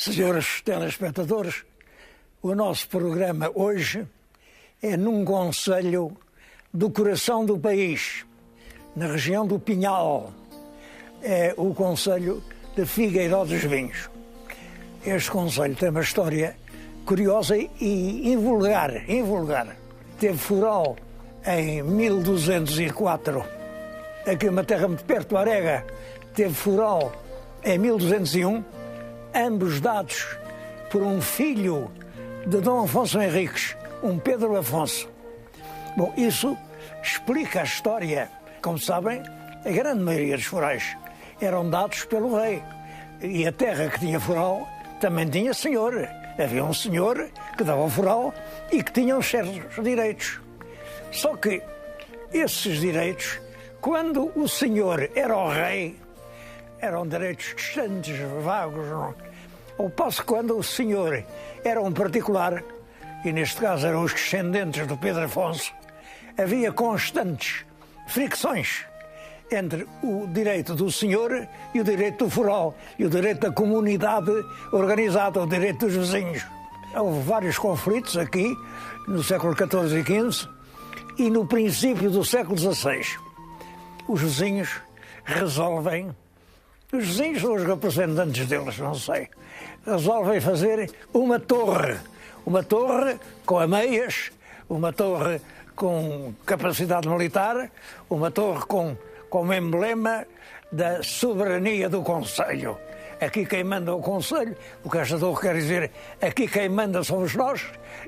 Senhores telespectadores, o nosso programa hoje é num concelho do coração do país, na região do Pinhal. É o concelho de Figueiró dos Vinhos. Este concelho tem uma história curiosa e invulgar. Teve foral em 1204. Aqui uma terra muito perto do Arega teve foral em 1201, ambos dados por um filho de Dom Afonso Henriques, um Pedro Afonso. Bom, isso explica a história. Como sabem, a grande maioria dos forais eram dados pelo rei. E a terra que tinha foral também tinha senhor. Havia um senhor que dava o foral e que tinha certos direitos. Só que esses direitos, quando o senhor era o rei, eram direitos distantes, vagos. Não? Ou passo quando o senhor era um particular, e neste caso eram os descendentes do Pedro Afonso, havia constantes fricções entre o direito do senhor e o direito do foral, e o direito da comunidade organizada, o direito dos vizinhos. Houve vários conflitos aqui, no século XIV e XV, e no princípio do século XVI. Os vizinhos resolvem, os vizinhos ou os representantes deles, não sei, resolvem fazer uma torre com ameias, uma torre com capacidade militar, uma torre com como emblema da soberania do concelho. Aqui quem manda o concelho, o que esta torre quer dizer, aqui quem manda somos nós,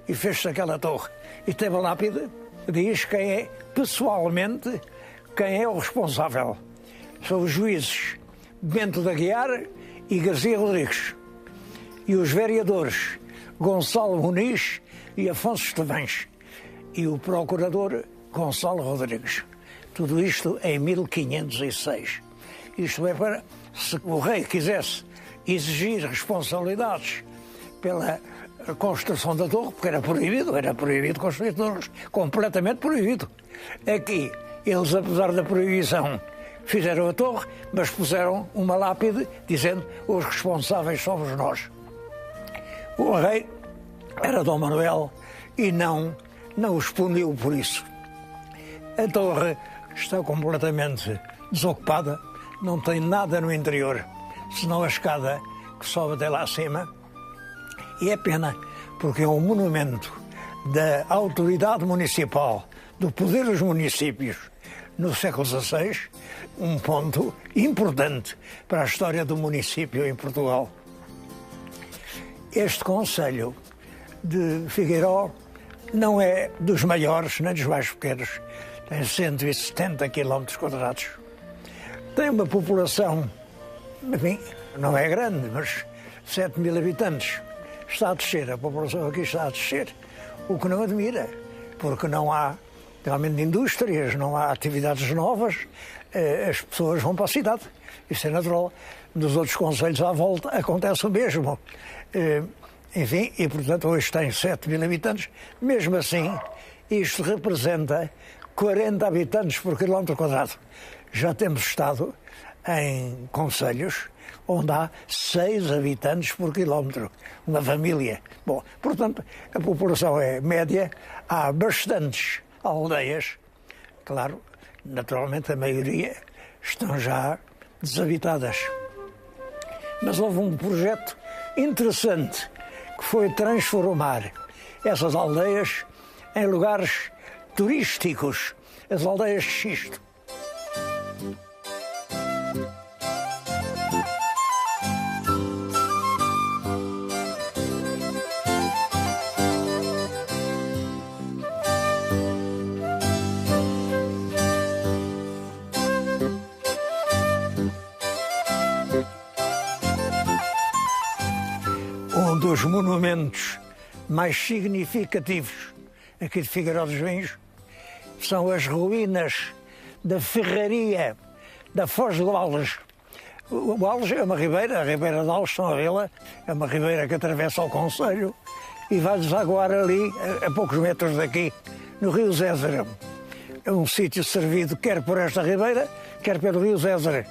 e fez-se aquela torre. E tem uma lápide que diz quem é, pessoalmente, quem é o responsável. São os juízes Bento de Aguiar e Garcia Rodrigues. E os vereadores Gonçalo Muniz e Afonso Estevães. E o procurador Gonçalo Rodrigues. Tudo isto em 1506. Isto é para, se o rei quisesse exigir responsabilidades pela construção da torre, porque era proibido construir torres, completamente proibido. Aqui, eles, apesar da proibição, fizeram a torre, mas puseram uma lápide dizendo os responsáveis somos nós. O rei era Dom Manuel e não os puniu por isso. A torre está completamente desocupada, não tem nada no interior, senão a escada que sobe até lá acima. E é pena, porque é um monumento da autoridade municipal, do poder dos municípios no século XVI, um ponto importante para a história do município em Portugal. Este concelho de Figueiró não é dos maiores nem dos mais pequenos. Tem 170 km². Tem uma população, enfim, não é grande, mas 7 mil habitantes. Está a descer, a população aqui está a descer. O que não admira, porque não há realmente indústrias, não há atividades novas, as pessoas vão para a cidade. Isso é natural. Nos outros concelhos à volta acontece o mesmo. Enfim, e portanto hoje tem 7 mil habitantes. Mesmo assim, isto representa 40 habitantes por quilómetro quadrado. Já temos estado em concelhos onde há 6 habitantes por quilómetro, uma família. Bom, portanto, a população é média, há bastantes aldeias, claro, naturalmente a maioria estão já desabitadas. Mas houve um projeto interessante que foi transformar essas aldeias em lugares turísticos, as aldeias de xisto. Um dos monumentos mais significativos aqui de Figueiró dos Vinhos são as ruínas da ferraria da Foz do Alves. O Alves é uma ribeira, a Ribeira de Alves, São Avila, é uma ribeira que atravessa o concelho e vai desaguar ali, a poucos metros daqui, no Rio Zézer. É um sítio servido quer por esta ribeira, quer pelo Rio Zézer.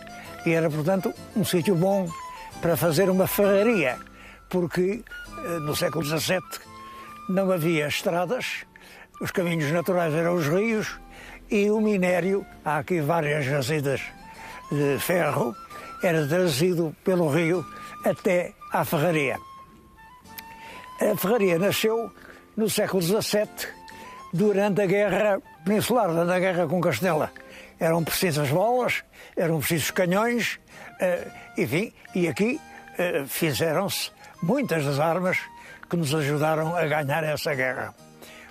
E era, portanto, um sítio bom para fazer uma ferraria, porque no século XVII não havia estradas, os caminhos naturais eram os rios e o minério, há aqui várias jazidas de ferro, era trazido pelo rio até à ferraria. A ferraria nasceu no século XVII, durante a Guerra Peninsular, na Guerra com Castela. Eram precisas bolas, eram precisos canhões, enfim, e aqui fizeram-se muitas das armas que nos ajudaram a ganhar essa guerra.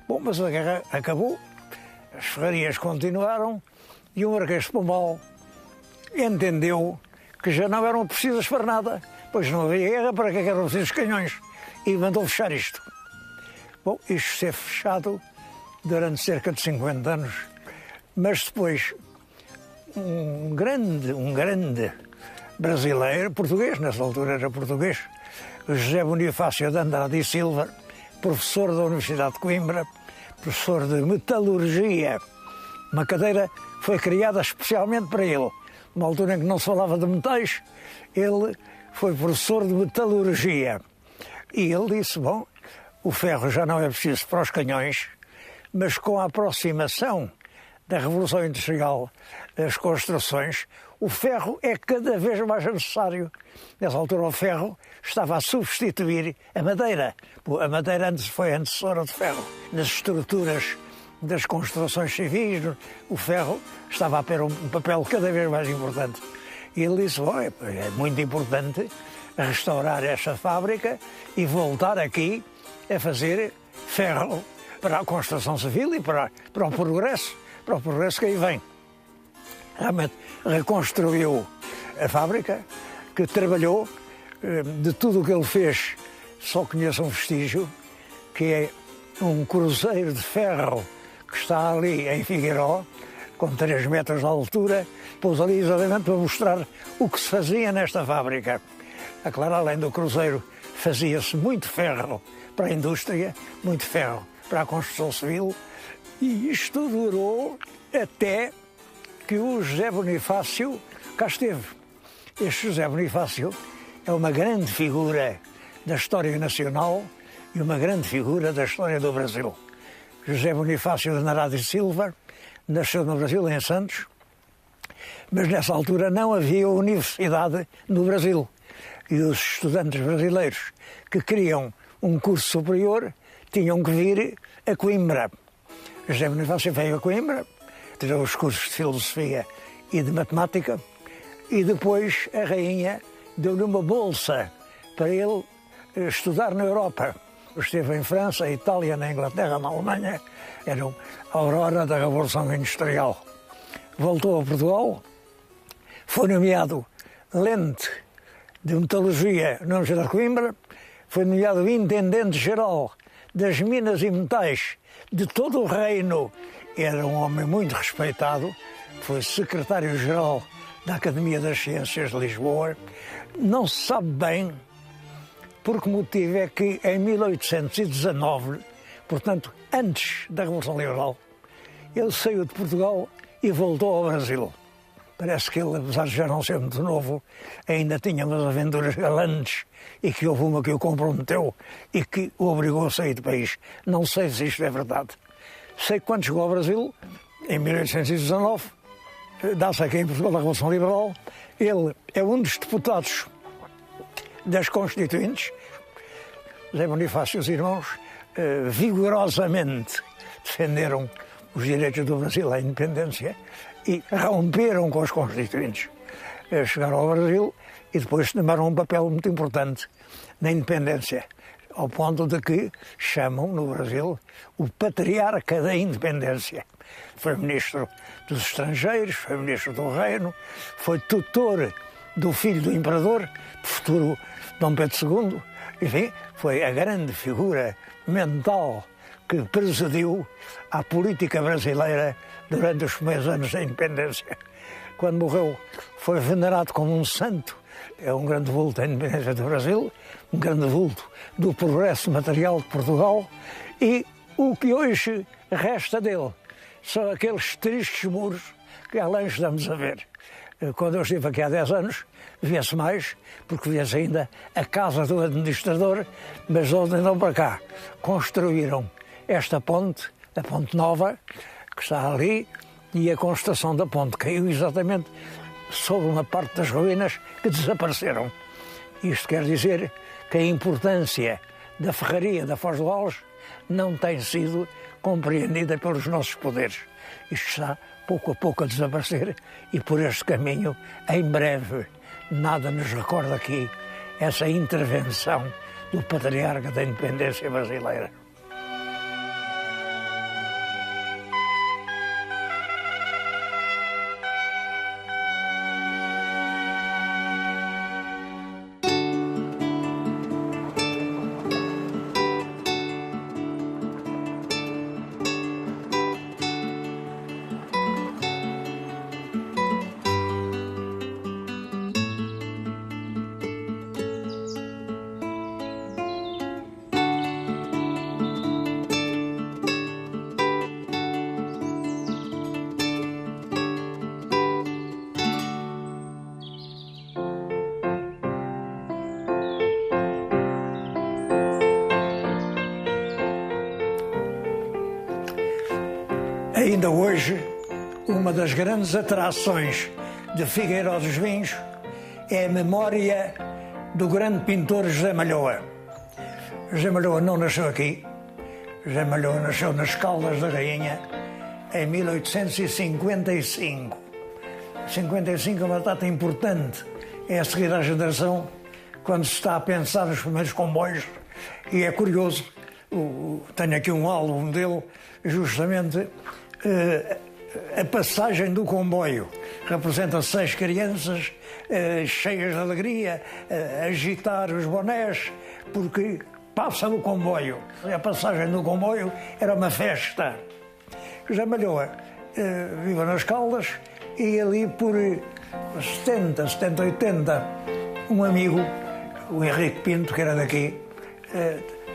Bom, mas a guerra acabou, as ferrarias continuaram e o Marquês de Pombal entendeu que já não eram precisas para nada, pois não havia guerra, para que eram precisos canhões, e mandou fechar isto. Bom, isto ser fechado durante cerca de 50 anos, mas depois um grande brasileiro, português, nessa altura era português, José Bonifácio de Andrade e Silva, professor da Universidade de Coimbra, professor de metalurgia, uma cadeira que foi criada especialmente para ele. Numa altura em que não se falava de metais, ele foi professor de metalurgia. E ele disse, bom, o ferro já não é preciso para os canhões, mas com a aproximação da Revolução Industrial das construções, o ferro é cada vez mais necessário. Nessa altura o ferro estava a substituir a madeira. A madeira antes foi antecessora do ferro. Nas estruturas das construções civis, o ferro estava a ter um papel cada vez mais importante. E ele disse, bom, é muito importante restaurar esta fábrica e voltar aqui a fazer ferro para a construção civil e para o progresso que aí vem. Realmente reconstruiu a fábrica, que trabalhou, de tudo o que ele fez, só conheço um vestígio, que é um cruzeiro de ferro que está ali em Figueiró, com 3 metros de altura, pôs ali exatamente para mostrar o que se fazia nesta fábrica. Claro, além do cruzeiro, fazia-se muito ferro para a indústria, muito ferro para a construção civil, e isto durou até que o José Bonifácio cá esteve. Este José Bonifácio é uma grande figura da história nacional e uma grande figura da história do Brasil. José Bonifácio de Andrade e Silva nasceu no Brasil, em Santos, mas nessa altura não havia universidade no Brasil. E os estudantes brasileiros que queriam um curso superior tinham que vir a Coimbra. José Bonifácio veio a Coimbra, tirou os cursos de filosofia e de matemática, e depois a rainha deu-lhe uma bolsa para ele estudar na Europa. Esteve em França, Itália, na Inglaterra, na Alemanha. Era a aurora da Revolução Industrial. Voltou a Portugal, foi nomeado lente de metalurgia na Universidade de Coimbra, foi nomeado intendente-geral das minas e metais de todo o reino. Era um homem muito respeitado, foi secretário-geral da Academia das Ciências de Lisboa. Não se sabe bem por que motivo é que em 1819, portanto antes da Revolução Liberal, ele saiu de Portugal e voltou ao Brasil. Parece que ele, apesar de já não ser muito novo, ainda tinha umas aventuras galantes e que houve uma que o comprometeu e que o obrigou a sair do país. Não sei se isto é verdade. Sei que quando chegou ao Brasil, em 1819, dá-se aqui em Portugal a Revolução Liberal, ele é um dos deputados das Constituintes. José Bonifácio e os irmãos vigorosamente defenderam os direitos do Brasil à independência e romperam com os Constituintes. Chegaram ao Brasil e depois tomaram um papel muito importante na independência, ao ponto de que chamam no Brasil o patriarca da independência. Foi ministro dos estrangeiros, foi ministro do reino, foi tutor do filho do imperador, futuro Dom Pedro II, enfim, foi a grande figura mental que presidiu à política brasileira durante os primeiros anos da independência. Quando morreu, foi venerado como um santo. É um grande vulto da independência do Brasil, um grande vulto do progresso material de Portugal, e o que hoje resta dele são aqueles tristes muros que além estamos a ver. Quando eu estive aqui há 10 anos, via-se mais, porque via-se ainda a casa do administrador, mas de onde não para cá. Construíram esta ponte, a Ponte Nova, que está ali, e a constação da ponte caiu exatamente sobre uma parte das ruínas que desapareceram. Isto quer dizer que a importância da ferraria da Foz do Ales não tem sido compreendida pelos nossos poderes. Isto está pouco a pouco a desaparecer e por este caminho, em breve, nada nos recorda aqui essa intervenção do patriarca da independência brasileira. Ainda hoje, uma das grandes atrações de Figueiró dos Vinhos é a memória do grande pintor José Malhoa. José Malhoa não nasceu aqui. José Malhoa nasceu nas Caldas da Rainha em 1855. 55 é uma data importante. É a seguir à geração quando se está a pensar nos primeiros comboios. E é curioso, tenho aqui um álbum dele, justamente a passagem do comboio. Representa 6 crianças cheias de alegria, a agitar os bonés, porque passa o comboio. A passagem do comboio era uma festa. José Malhoa vive nas Caldas e ali por 70, 80, um amigo, o Henrique Pinto, que era daqui,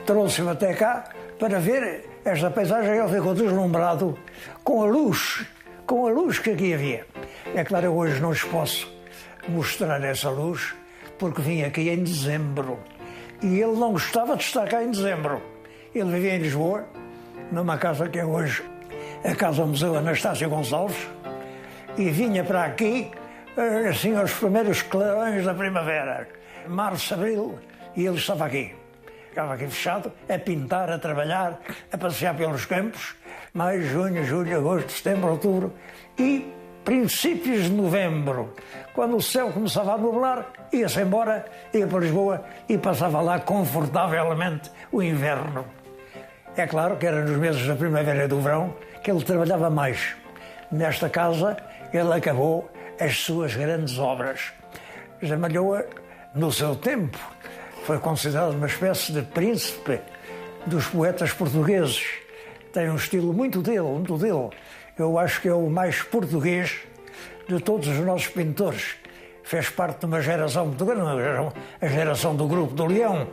trouxe-me até cá para ver esta paisagem. Ele ficou deslumbrado com a luz que aqui havia. É claro, eu hoje não lhes posso mostrar essa luz, porque vim aqui em dezembro. E ele não gostava de estar cá em dezembro. Ele vivia em Lisboa, numa casa que é hoje a Casa Museu Anastácio Gonçalves, e vinha para aqui, assim, aos primeiros clarões da primavera. Março, abril, e ele estava aqui. Ficava aqui fechado, a pintar, a trabalhar, a passear pelos campos. Maio, junho, julho, agosto, setembro, outubro e princípios de novembro, quando o céu começava a nublar, ia-se embora, ia para Lisboa e passava lá confortavelmente o inverno. É claro que era nos meses da primavera e do verão que ele trabalhava mais. Nesta casa ele acabou as suas grandes obras. José Malhoa, no seu tempo, foi considerado uma espécie de príncipe dos poetas portugueses. Tem um estilo muito dele, muito dele. Eu acho que é o mais português de todos os nossos pintores. Fez parte de uma geração muito grande, a geração do Grupo do Leão.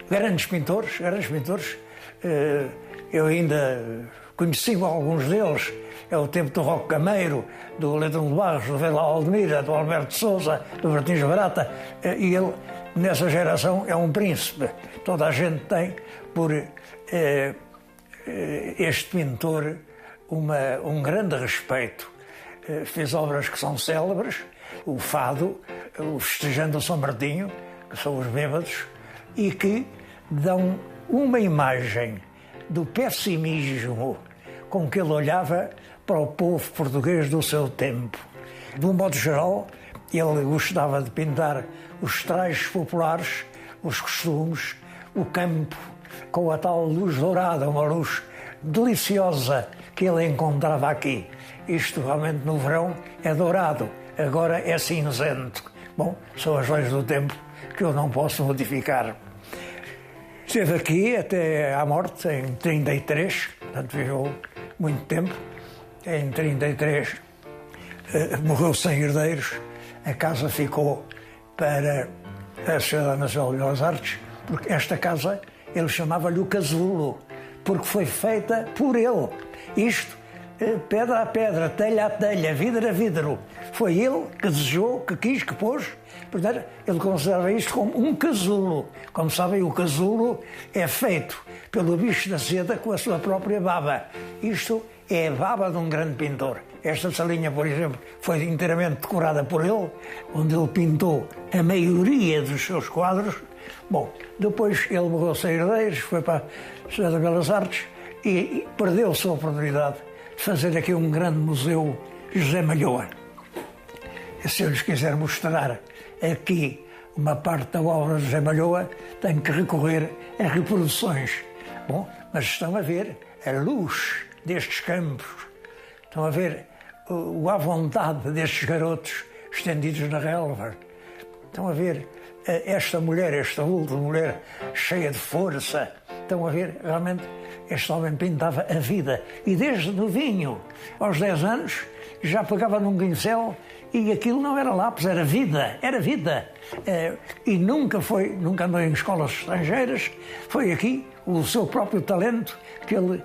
Grandes pintores. Eu ainda conheci alguns deles. É o tempo do Roque Cameiro, do Letrão de Barros, do Vela Aldemira, do Alberto de Sousa, do Martins Barata. E ele, nessa geração, é um príncipe. Toda a gente tem por este pintor um grande respeito. Fez obras que são célebres, o Fado, o Festejando São Martinho, que são os bêbados, e que dão uma imagem do pessimismo com que ele olhava para o povo português do seu tempo. De um modo geral, ele gostava de pintar os trajes populares, os costumes, o campo, com a tal luz dourada, uma luz deliciosa que ele encontrava aqui. Isto realmente no verão é dourado, agora é cinzento. Bom, são as leis do tempo que eu não posso modificar. Esteve aqui até à morte, em 33, portanto viveu muito tempo. Em 33 morreu sem herdeiros, a casa ficou para a Sociedade Nacional de Belas Artes, porque esta casa ele chamava-lhe o Casulo, porque foi feita por ele. Isto pedra a pedra, telha a telha, vidro a vidro. Foi ele que desejou, que quis, que pôs. Portanto, ele considerava isto como um casulo. Como sabem, o casulo é feito pelo bicho da seda com a sua própria baba. Isto é a baba de um grande pintor. Esta salinha, por exemplo, foi inteiramente decorada por ele, onde ele pintou a maioria dos seus quadros. Bom, depois ele morreu sem herdeiros, foi para a Sociedade das Belas Artes e perdeu-se a oportunidade de fazer aqui um grande museu José Malhoa. E se eu lhes quiser mostrar aqui uma parte da obra de José Malhoa, tenho que recorrer a reproduções. Bom, mas estão a ver a luz destes campos, estão a ver o à vontade destes garotos estendidos na relva, estão a ver esta mulher, esta última mulher cheia de força, estão a ver, realmente este homem pintava a vida e desde novinho, aos 10 anos, já pegava num pincel e aquilo não era lápis, era vida, era vida. E nunca andou em escolas estrangeiras, foi aqui o seu próprio talento que ele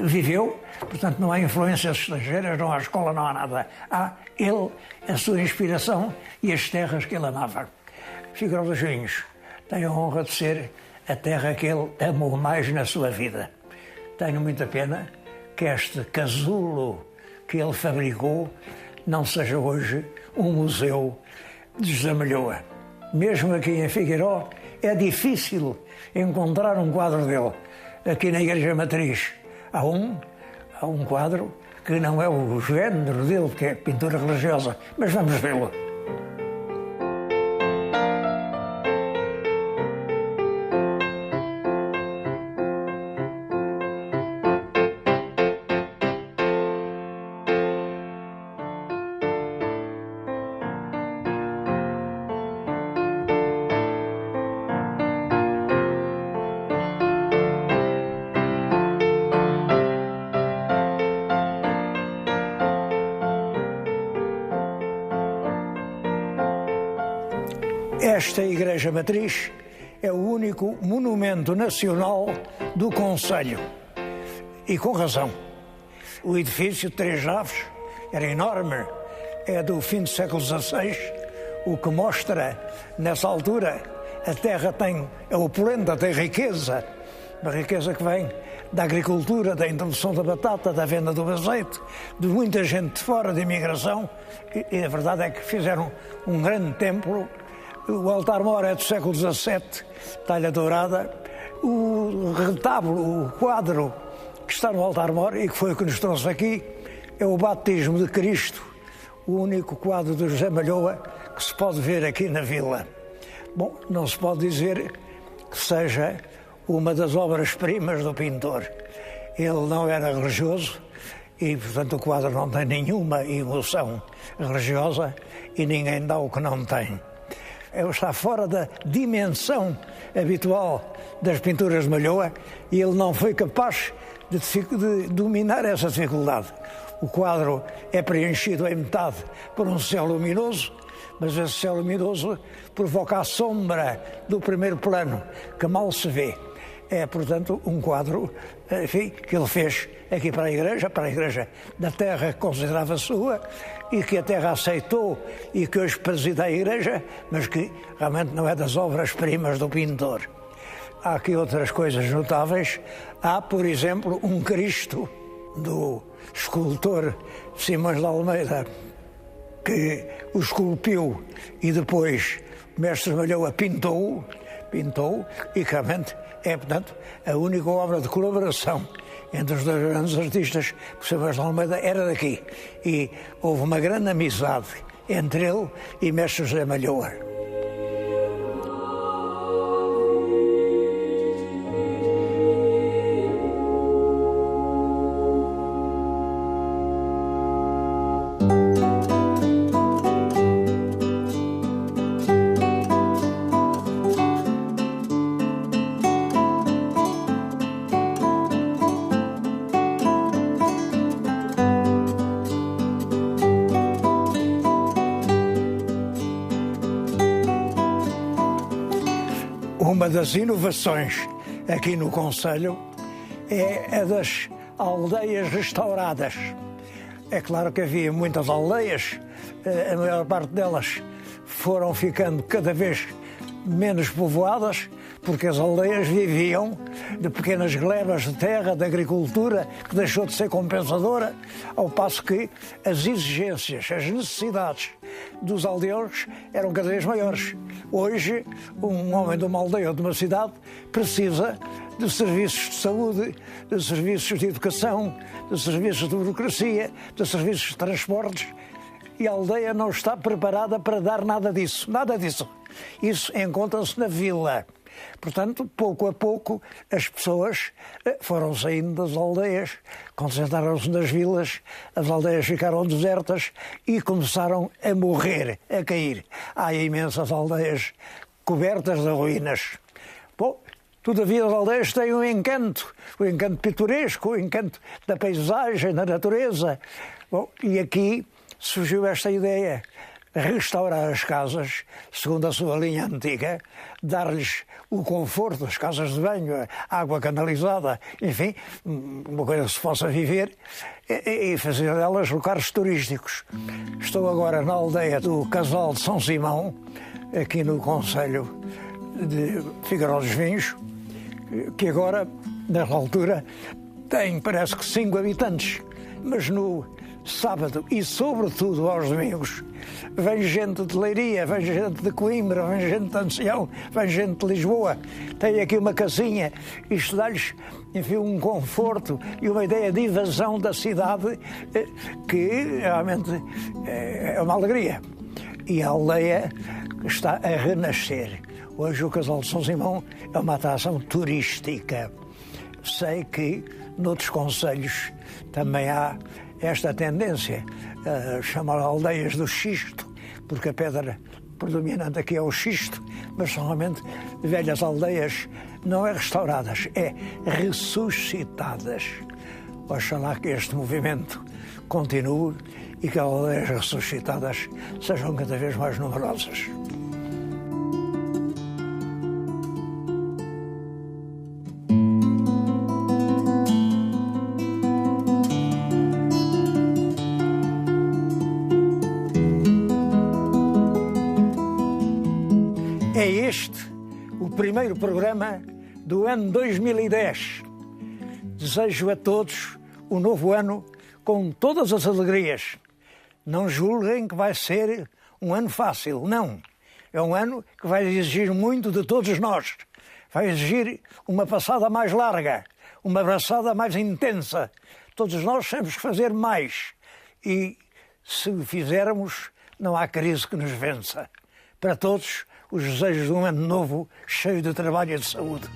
viveu, portanto não há influências estrangeiras, não há escola, não há nada. Há ele, a sua inspiração e as terras que ele amava. Figueiró dos Vinhos tem a honra de ser a terra que ele amou mais na sua vida. Tenho muita pena que este casulo que ele fabricou não seja hoje um museu de José Malhoa. Mesmo aqui em Figueiró é difícil encontrar um quadro dele. Aqui na Igreja Matriz há um quadro que não é o género dele, que é pintura religiosa, mas vamos vê-lo. Esta Igreja Matriz é o único monumento nacional do concelho. E com razão. O edifício de 3 naves era enorme, é do fim do século XVI, o que mostra, nessa altura, a terra tem, é opulenta, tem riqueza, uma riqueza que vem da agricultura, da introdução da batata, da venda do azeite, de muita gente de fora, de imigração, e a verdade é que fizeram um grande templo. O altar-mor é do século XVII, talha dourada. O retábulo, o quadro que está no altar-mor e que foi o que nos trouxe aqui, é o Batismo de Cristo, o único quadro de José Malhoa que se pode ver aqui na vila. Bom, não se pode dizer que seja uma das obras-primas do pintor. Ele não era religioso e, portanto, o quadro não tem nenhuma emoção religiosa e ninguém dá o que não tem. Está fora da dimensão habitual das pinturas de Malhoa e ele não foi capaz de dominar essa dificuldade. O quadro é preenchido em metade por um céu luminoso, mas esse céu luminoso provoca a sombra do primeiro plano, que mal se vê. É, portanto, um quadro, enfim, que ele fez aqui para a igreja da terra que considerava sua e que a terra aceitou e que hoje preside a igreja, mas que realmente não é das obras-primas do pintor. Há aqui outras coisas notáveis. Há, por exemplo, um Cristo do escultor Simões de Almeida, que o esculpiu e depois o mestre Malhoa pintou e que realmente é, portanto, a única obra de colaboração entre os dois grandes artistas, porque Simões de Almeida era daqui e houve uma grande amizade entre ele e mestre José Malhoa. Uma das inovações aqui no concelho é a das aldeias restauradas. É claro que havia muitas aldeias, a maior parte delas foram ficando cada vez menos povoadas, porque as aldeias viviam de pequenas glebas de terra, de agricultura, que deixou de ser compensadora, ao passo que as exigências, as necessidades dos aldeões eram cada vez maiores. Hoje, um homem de uma aldeia ou de uma cidade precisa de serviços de saúde, de serviços de educação, de serviços de burocracia, de serviços de transportes, e a aldeia não está preparada para dar nada disso, nada disso. Isso encontra-se na vila. Portanto, pouco a pouco, as pessoas foram saindo das aldeias, concentraram-se nas vilas, as aldeias ficaram desertas e começaram a morrer, a cair. Há imensas aldeias cobertas de ruínas. Bom, todavia as aldeias têm um encanto, o encanto pitoresco, o encanto da paisagem, da natureza. Bom, e aqui surgiu esta ideia: restaurar as casas, segundo a sua linha antiga, dar-lhes o conforto, as casas de banho, a água canalizada, enfim, uma coisa que se possa viver, e fazer delas lugares turísticos. Estou agora na aldeia do Casal de São Simão, aqui no concelho de Figueiró dos Vinhos, que agora, nesta altura, tem, parece que 5 habitantes, mas no sábado e sobretudo aos domingos vem gente de Leiria, vem gente de Coimbra, vem gente de Ancião, vem gente de Lisboa. Tem aqui uma casinha, isto dá-lhes, enfim, um conforto e uma ideia de invasão da cidade que realmente é uma alegria. E a aldeia está a renascer. Hoje o Casal de São Simão é uma atração turística. Sei que noutros concelhos também há esta tendência a chamar aldeias do xisto, porque a pedra predominante aqui é o xisto, mas são realmente velhas aldeias, não é restauradas, é ressuscitadas. Oxalá que este movimento continue e que as aldeias ressuscitadas sejam cada vez mais numerosas. É este o primeiro programa do ano 2010. Desejo a todos um novo ano com todas as alegrias. Não julguem que vai ser um ano fácil, não. É um ano que vai exigir muito de todos nós. Vai exigir uma passada mais larga, uma abraçada mais intensa. Todos nós temos que fazer mais. E se o fizermos, não há crise que nos vença. Para todos, os desejos de um ano novo cheio de trabalho e de saúde.